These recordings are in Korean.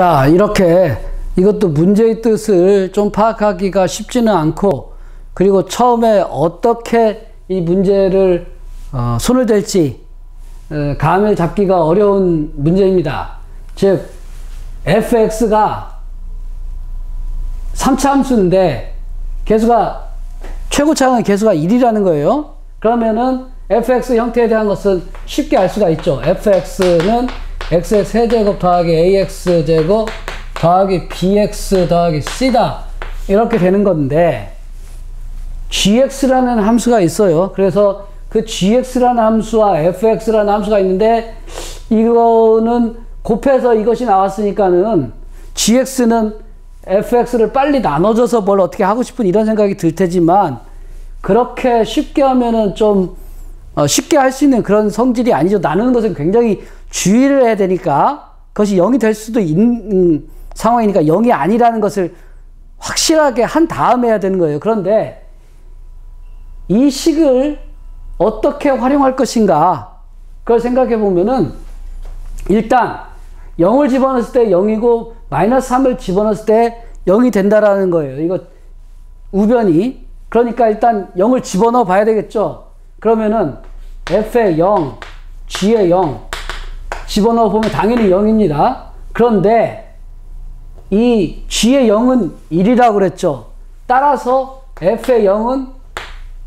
자, 이렇게 이것도 문제의 뜻을 좀 파악하기가 쉽지는 않고, 그리고 처음에 어떻게 이 문제를 손을 댈지 감을 잡기가 어려운 문제입니다. 즉 fx가 3차 함수인데 최고차항의 계수가 1이라는 거예요. 그러면은 fx 형태에 대한 것은 쉽게 알 수가 있죠. fx는 x의 세제곱 더하기 ax제곱 더하기 bx 더하기 c다, 이렇게 되는 건데, gx라는 함수가 있어요. 그래서 그 gx라는 함수와 fx라는 함수가 있는데, 이거는 곱해서 이것이 나왔으니까는 gx는 fx를 빨리 나눠줘서 뭘 어떻게 하고 싶은 이런 생각이 들 테지만, 그렇게 쉽게 하면은 좀 쉽게 할 수 있는 그런 성질이 아니죠. 나누는 것은 굉장히 주의를 해야 되니까, 그것이 0이 될 수도 있는 상황이니까 0이 아니라는 것을 확실하게 한 다음에 해야 되는 거예요. 그런데 이 식을 어떻게 활용할 것인가, 그걸 생각해 보면은, 일단 0을 집어넣었을 때 0이고 마이너스 3을 집어넣었을 때 0이 된다라는 거예요. 이거 우변이. 그러니까 일단 0을 집어넣어 봐야 되겠죠. 그러면은 f의 0, g의 0 집어넣어 보면 당연히 0입니다. 그런데 이 g의 0은 1이라고 그랬죠. 따라서 f의 0은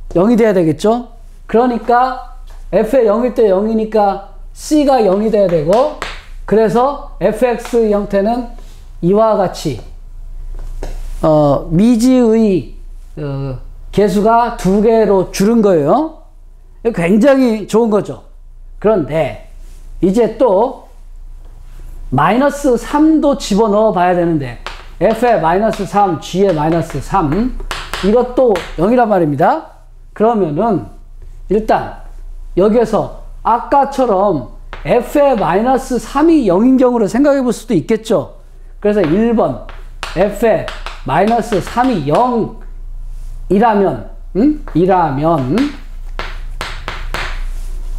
0이 돼야 되겠죠. 그러니까 f의 0일 때 0이니까 c가 0이 돼야 되고, 그래서 fx 형태는 이와 같이 미지의 개수가 2개로 줄은 거예요. 굉장히 좋은 거죠. 그런데 이제 또 마이너스 3도 집어넣어 봐야 되는데, f의 마이너스 3, g의 마이너스 3, 이것도 0이란 말입니다. 그러면은 일단 여기에서 아까처럼 f의 마이너스 3이 0인 경우를 생각해 볼 수도 있겠죠. 그래서 1번 f의 마이너스 3이 0이라면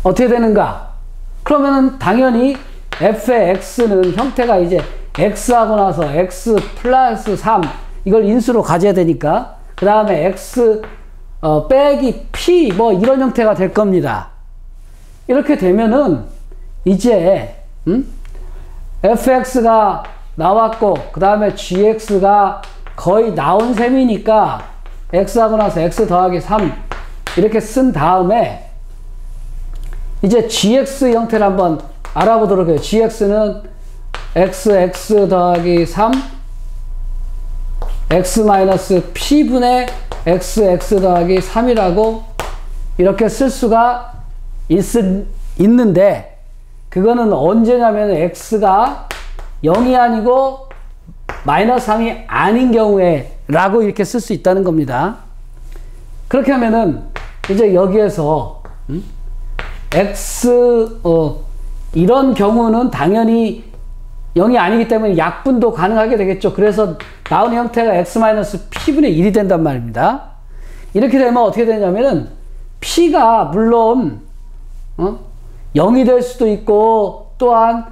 어떻게 되는가? 그러면은 당연히 f의 x는 형태가 이제 x하고 나서 x 플러스 3, 이걸 인수로 가져야 되니까, 그 다음에 x 빼기 p 뭐 이런 형태가 될 겁니다. 이렇게 되면은 이제 fx가 나왔고, 그 다음에 gx가 거의 나온 셈이니까 x하고 나서 x 더하기 3 이렇게 쓴 다음에 이제 gx 형태를 한번 알아보도록 해요. gx는 x 더하기 3 x 마이너스 p분의 x 더하기 3이라고 이렇게 쓸 수가 있는데, 그거는 언제냐면 x가 0이 아니고 마이너스 3이 아닌 경우에 라고 이렇게 쓸 수 있다는 겁니다. 그렇게 하면은 이제 여기에서 이런 경우는 당연히 0이 아니기 때문에 약분도 가능하게 되겠죠. 그래서 나오는 형태가 x-p분의 1이 된단 말입니다. 이렇게 되면 어떻게 되냐면은 p가 물론 0이 될 수도 있고, 또한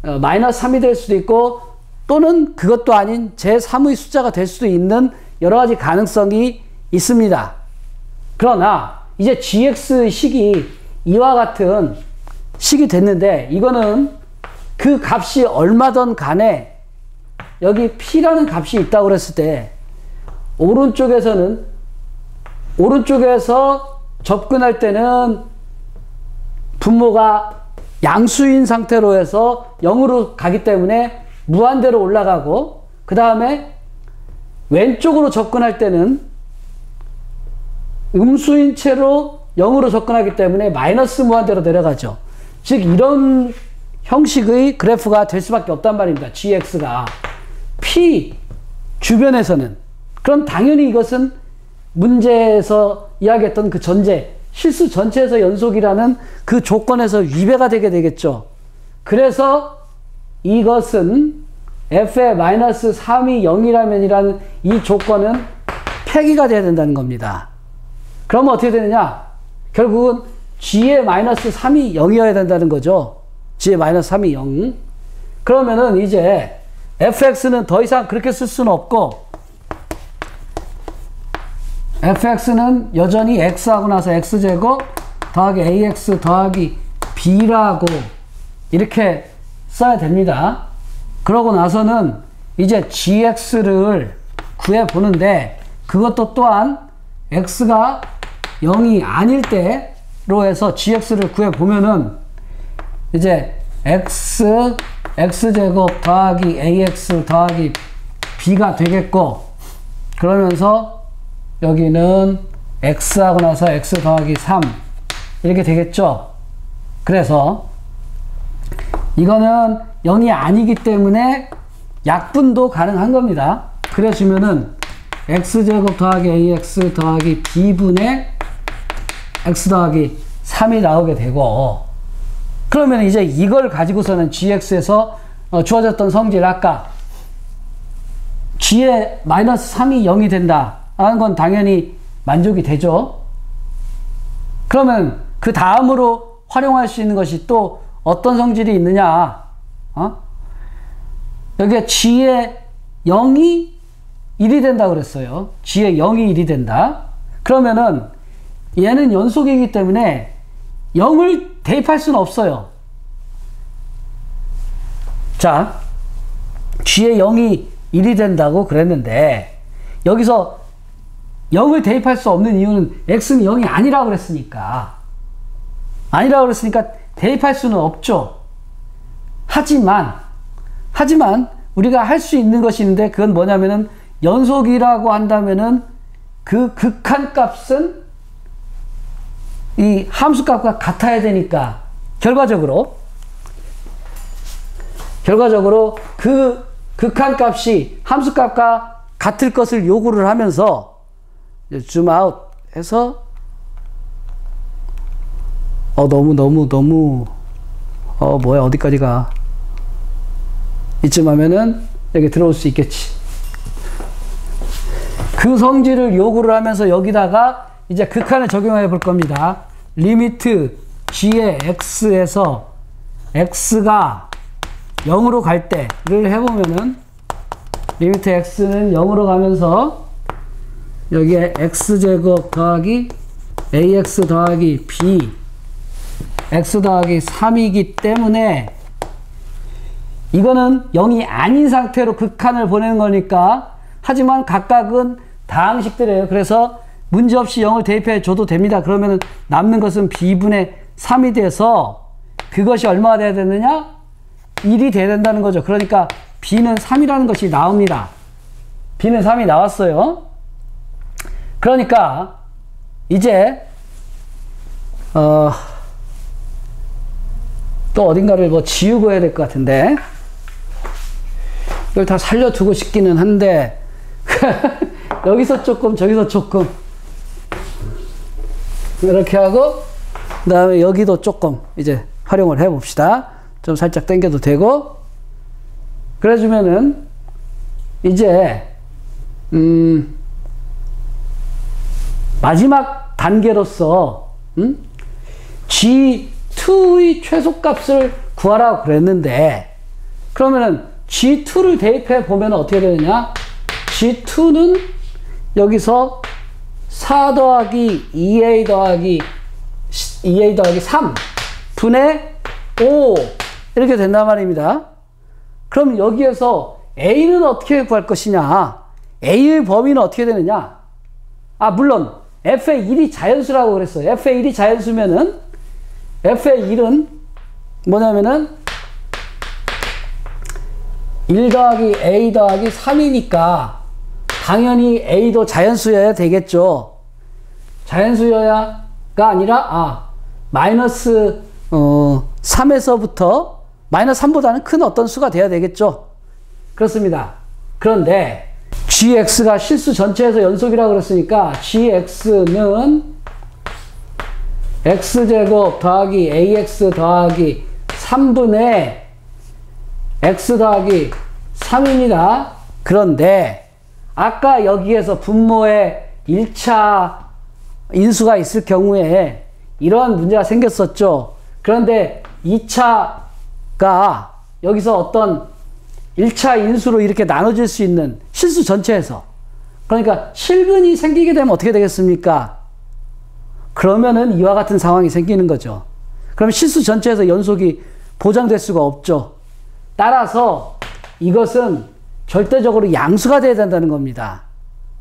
마이너스 3이 될 수도 있고, 또는 그것도 아닌 제3의 숫자가 될 수도 있는 여러 가지 가능성이 있습니다. 그러나 이제 gx 식이 이와 같은 식이 됐는데, 이거는 그 값이 얼마든 간에 여기 p라는 값이 있다고 그랬을 때, 오른쪽에서 접근할 때는 분모가 양수인 상태로 해서 0으로 가기 때문에 무한대로 올라가고, 그 다음에 왼쪽으로 접근할 때는 음수인 채로 0으로 접근하기 때문에 마이너스 무한대로 내려가죠. 즉 이런 형식의 그래프가 될 수밖에 없단 말입니다. gx가 p 주변에서는. 그럼 당연히 이것은 문제에서 이야기했던 그 실수 전체에서 연속이라는 그 조건에서 위배가 되게 되겠죠. 그래서 이것은 f의 마이너스 3이 0이라면이라는 이 조건은 폐기가 돼야 된다는 겁니다. 그러면 어떻게 되느냐? 결국은 g의 마이너스 3이 0이어야 된다는 거죠. g의 마이너스 3이 0. 그러면은 이제 fx는 더 이상 그렇게 쓸 수는 없고 fx는 여전히 x하고 나서 x제곱 더하기 ax 더하기 b라고 이렇게 써야 됩니다. 그러고 나서는 이제 gx를 구해보는데 그것도 또한 x가 0이 아닐 때로 해서 gx를 구해보면은 이제 x제곱 더하기 ax 더하기 b가 되겠고 그러면서 여기는 x하고 나서 x 더하기 3 이렇게 되겠죠. 그래서 이거는 0이 아니기 때문에 약분도 가능한 겁니다. 그래주면은 x제곱 더하기 ax 더하기 b분의 x 더하기 3이 나오게 되고 그러면 이제 이걸 가지고서는 gx에서 주어졌던 성질 아까 g의 마이너스 3이 0이 된다 하는 건 당연히 만족이 되죠. 그러면 그 다음으로 활용할 수 있는 것이 또 어떤 성질이 있느냐? 여기에 g의 0이 1이 된다 그랬어요. g의 0이 1이 된다. 그러면은 얘는 연속이기 때문에 0을 대입할 수는 없어요. 자, g의 0이 1이 된다고 그랬는데 여기서 0을 대입할 수 없는 이유는 x는 0이 아니라고 그랬으니까 대입할 수는 없죠. 하지만 우리가 할 수 있는 것이 있는데 그건 뭐냐면은 연속이라고 한다면은 그 극한값은 이 함수값과 같아야 되니까 결과적으로 그 극한값이 함수값과 같을 것을 요구를 하면서 줌아웃 해서 너무 뭐야 어디까지 가 이쯤 하면은 여기 들어올 수 있겠지. 그 성질을 요구를 하면서 여기다가 이제 극한을 적용해 볼 겁니다. 리미트 g의 x에서 x가 0으로 갈 때를 해보면은 리미트 x는 0으로 가면서 여기에 x제곱 더하기 ax 더하기 b x 더하기 3이기 때문에 이거는 0이 아닌 상태로 극한을 보내는 거니까 하지만 각각은 다항식들이에요. 그래서 문제없이 0을 대입해 줘도 됩니다. 그러면 남는 것은 b분의 3이 돼서 그것이 얼마가 돼야 되느냐? 1이 돼야 된다는 거죠. 그러니까 b는 3이라는 것이 나옵니다. b는 3이 나왔어요. 그러니까 이제 또 어딘가를 뭐 지우고 해야 될 것 같은데 이걸 다 살려두고 싶기는 한데 여기서 조금 저기서 조금 이렇게 하고 그 다음에 여기도 조금 이제 활용을 해 봅시다. 좀 살짝 당겨도 되고 그래주면은 이제 마지막 단계로서 G2의 최소값을 구하라고 그랬는데 그러면은 G2를 대입해 보면 어떻게 되느냐? G2는 여기서 4 더하기 2A 더하기 3 분의 5 이렇게 된단 말입니다. 그럼 여기에서 A는 어떻게 구할 것이냐? A의 범위는 어떻게 되느냐? 물론 F의 1이 자연수라고 그랬어요. F의 1이 자연수면은 F의 1은 뭐냐면은 1 더하기 A 더하기 3이니까 당연히 A도 자연수여야 되겠죠. 자연수여야가 아니라 마이너스 3에서부터 마이너스 3보다는 큰 어떤 수가 돼야 되겠죠. 그렇습니다. 그런데 gx가 실수 전체에서 연속이라고 그랬으니까 gx는 x제곱 더하기 ax 더하기 3분의 x 더하기 3입니다. 그런데 아까 여기에서 분모에 1차 인수가 있을 경우에 이러한 문제가 생겼었죠. 그런데 2차가 여기서 어떤 1차 인수로 이렇게 나눠질 수 있는 실수 전체에서. 그러니까 실근이 생기게 되면 어떻게 되겠습니까? 그러면은 이와 같은 상황이 생기는 거죠. 그럼 실수 전체에서 연속이 보장될 수가 없죠. 따라서 이것은 절대적으로 양수가 돼야 된다는 겁니다.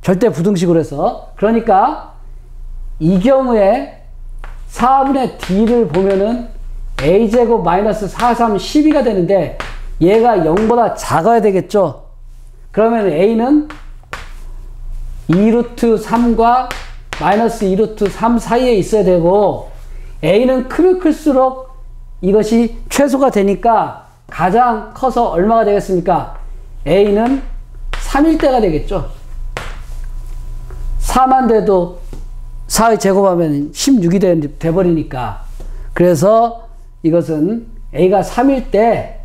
절대 부등식으로 해서. 그러니까 이 경우에 4분의 D를 보면은 A제곱 마이너스 4, 3, 12가 되는데 얘가 0보다 작아야 되겠죠. 그러면 A는 2루트 3과 마이너스 2루트 3 사이에 있어야 되고 A는 크면 클수록 이것이 최소가 되니까 가장 커서 얼마가 되겠습니까? A는 3일 때가 되겠죠. 4만 돼도 4의 제곱하면 16이 돼버리니까. 그래서 이것은 A가 3일 때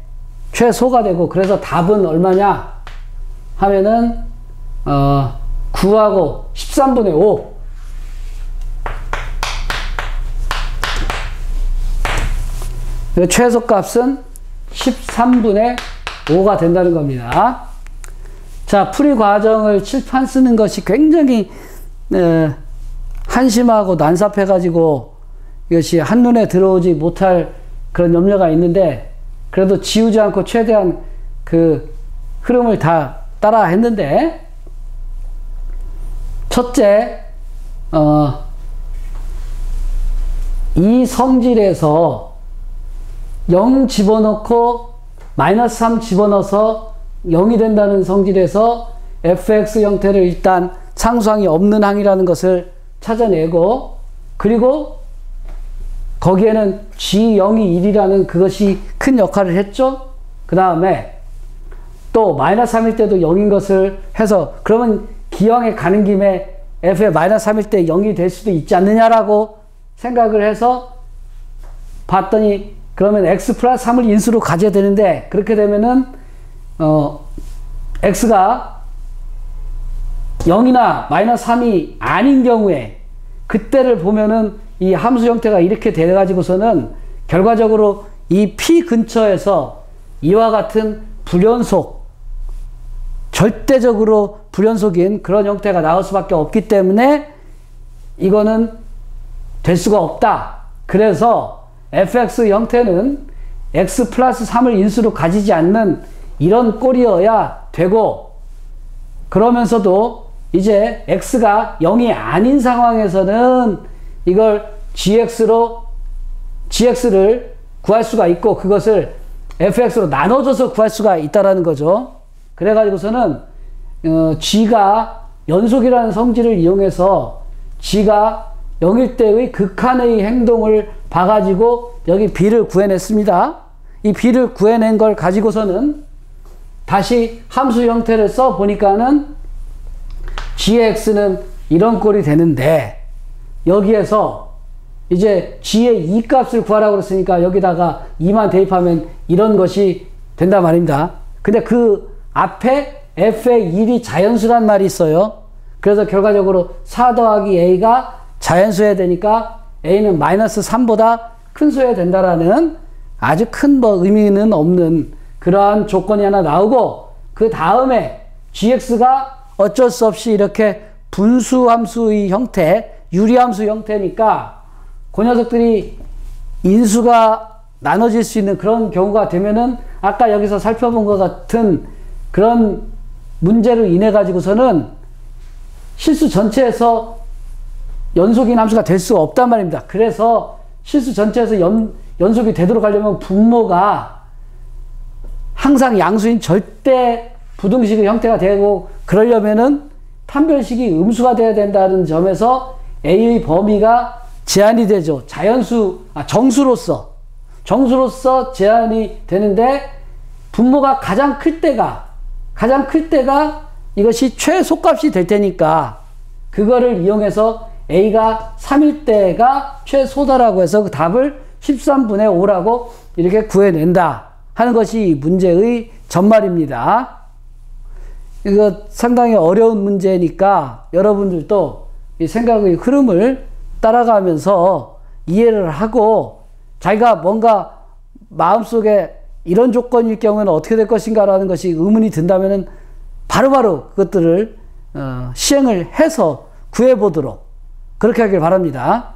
최소가 되고, 그래서 답은 얼마냐 하면은 9하고 13분의 5. 최소값은 13분의 5가 된다는 겁니다. 자, 풀이 과정을 칠판 쓰는 것이 굉장히 한심하고 난삽해가지고 이것이 한눈에 들어오지 못할 그런 염려가 있는데, 그래도 지우지 않고 최대한 그 흐름을 다 따라 했는데, 첫째, 이 성질에서 0 집어넣고 마이너스 3 집어넣어서 0이 된다는 성질에서 fx 형태를 일단 상수항이 없는 항이라는 것을 찾아내고, 그리고 거기에는 g0이 1이라는 그것이 큰 역할을 했죠. 그 다음에 또 마이너스 3일 때도 0인 것을 해서, 그러면 기왕에 가는 김에 f의 마이너스 3일 때 0이 될 수도 있지 않느냐라고 생각을 해서 봤더니, 그러면 x 플러스 3을 인수로 가져야 되는데, 그렇게 되면은 x가 0이나 마이너스 3이 아닌 경우에 그때를 보면은 이 함수 형태가 이렇게 돼 가지고서는 결과적으로 이 p 근처에서 이와 같은 불연속, 절대적으로 불연속인 그런 형태가 나올 수밖에 없기 때문에 이거는 될 수가 없다. 그래서 fx 형태는 x 플러스 3을 인수로 가지지 않는 이런 꼴이어야 되고, 그러면서도 이제 x가 0이 아닌 상황에서는 이걸 gx를 구할 수가 있고, 그것을 fx로 나눠줘서 구할 수가 있다라는 거죠. 그래가지고서는 g가 연속이라는 성질을 이용해서 g가 0일 때의 극한의 행동을 봐가지고 여기 b를 구해냈습니다. 이 b를 구해낸 걸 가지고서는 다시 함수 형태를 써 보니까는 gx는 이런 꼴이 되는데, 여기에서 이제 g의 2값을 구하라고 그랬으니까 여기다가 2만 대입하면 이런 것이 된단 말입니다. 근데 그 앞에 f의 1이 자연수란 말이 있어요. 그래서 결과적으로 4 더하기 a가 자연수여야 되니까 a는 마이너스 3보다 큰 수여야 된다라는 아주 큰 의미는 없는 그러한 조건이 하나 나오고, 그 다음에 gx가 어쩔 수 없이 이렇게 분수함수의 형태, 유리함수 형태니까 그 녀석들이 인수가 나눠질 수 있는 그런 경우가 되면은 아까 여기서 살펴본 것 같은 그런 문제로 인해 가지고서는 실수 전체에서 연속인 함수가 될 수 없단 말입니다. 그래서 실수 전체에서 연속이 되도록 하려면 분모가 항상 양수인 절대 부등식의 형태가 되고, 그러려면은 판별식이 음수가 돼야 된다는 점에서 A의 범위가 제한이 되죠. 정수로서 제한이 되는데, 분모가 가장 클 때가 이것이 최소값이 될 테니까 그거를 이용해서 A가 3일 때가 최소다라고 해서 그 답을 13분의 5라고 이렇게 구해낸다 하는 것이 이 문제의 전말입니다. 이거 상당히 어려운 문제니까 여러분들도 이 생각의 흐름을 따라가면서 이해를 하고, 자기가 뭔가 마음속에 이런 조건일 경우에는 어떻게 될 것인가라는 것이 의문이 든다면은 바로바로 그것들을 시행을 해서 구해보도록 그렇게 하길 바랍니다.